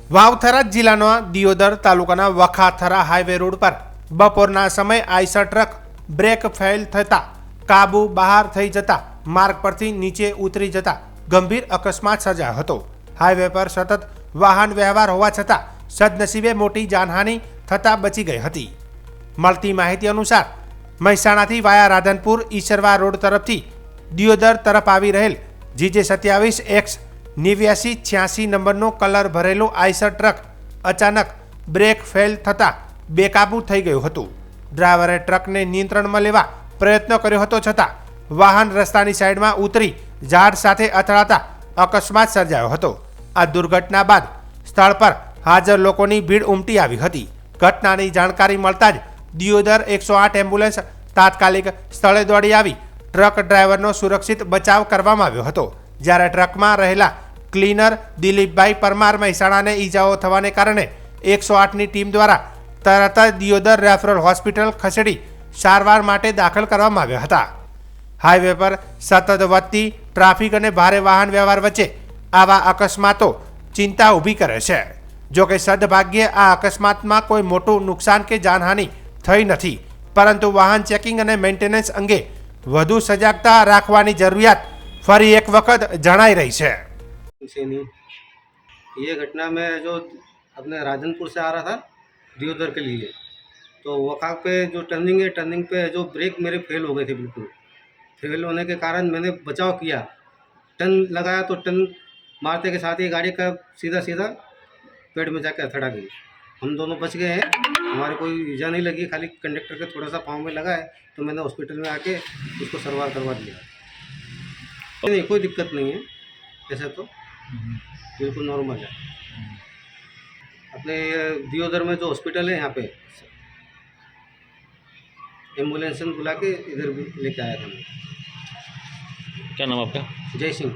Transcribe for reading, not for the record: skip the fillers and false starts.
વાવથરા જિલ્લાના દિયોદર તાલુકાના વખાથરા highway road પર બપોરના સમયે આઈસર ટ્રક બ્રેક ફેલ થતા કાબુ બહાર થઈ જતા માર્ગ પરથી નીચે ઉતરી જતા ગંભીર અકસ્માત સર્જાયો હતો। હાઈવે પર સતત વાહન વ્યવહાર હોવા છતાં સદનસીબે મોટી જાનહાનિ થતાં બચી ગઈ હતી। મળતી માહિતી અનુસાર મહેસાણાથી વાયા રાધનપુર ઈસરવા રોડ તરફથી દિયોદર તરફ આવી રહેલ GJ27X 8986 નંબરનો કલર ભરેલો આઈસર ટ્રક અચાનક બ્રેક ફેલ થતાં બેકાબૂ થઈ ગયું હતું। ડ્રાઈવરે ટ્રકને નિયંત્રણમાં લેવા પ્રયત્ન કર્યો હતો છતાં વાહન રસ્તાની સાઈડમાં ઉતરી ઝાડ સાથે અથડાતા અકસ્માત સર્જાયો હતો। આ દુર્ઘટના બાદ સ્થળ પર હાજર લોકોની ભીડ ઉમટી આવી હતી। ઘટનાની જાણકારી મળતા જ દિયોદર 108 એમ્બ્યુલન્સ તાત્કાલિક સ્થળે દોડી આવી ટ્રક ડ્રાઈવરનો સુરક્ષિત બચાવ કરવામાં આવ્યો હતો। જ્યારે ટ્રકમાં રહેલા ક્લીનર દિલીપભાઈ પરમાર મહેસાણાને ઈજાઓ થવાને કારણે 108ની ટીમ દ્વારા તરત જ દિયોદર રેફરલ હોસ્પિટલ ખસેડી સારવાર માટે દાખલ કરવામાં આવ્યા હતા। હાઈવે પર સતત વધતી ટ્રાફિક અને ભારે વાહન વ્યવહાર વચ્ચે આવા અકસ્માતો ચિંતા ઊભી કરે છે। જોકે સદભાગ્યે આ અકસ્માતમાં કોઈ મોટું નુકસાન કે જાનહાનિ થઈ નથી, પરંતુ વાહન ચેકિંગ અને મેન્ટેનન્સ અંગે વધુ સજાગતા રાખવાની જરૂરિયાત ફરી એક વખત જણાઈ રહી છે। से नहीं, ये घटना में जो अपने राधनपुर से आ रहा था दियोदर के लिए, तो वहाँ पे जो टर्निंग है, टर्निंग पे जो ब्रेक मेरे फेल हो गए थे। बिल्कुल फेल होने के कारण मैंने बचाव किया, टर्न लगाया तो टर्न मारते के साथ ही गाड़ी का सीधा सीधा पेड़ में जाकर अथड़ा गई। हम दोनों बच गए हैं, हमारे कोई ईजा नहीं लगी, खाली कंडक्टर के थोड़ा सा पाँव में लगा है, तो मैंने हॉस्पिटल में आके उसको सारवार करवा दिया। नहीं, कोई दिक्कत नहीं है, ऐसे तो बिल्कुल नॉर्मल है। अपने दियोदर में जो हॉस्पिटल है, यहाँ पे एम्बुलेंस बुला के इधर लेके आया था मैं। क्या नाम आपका? जय सिंह।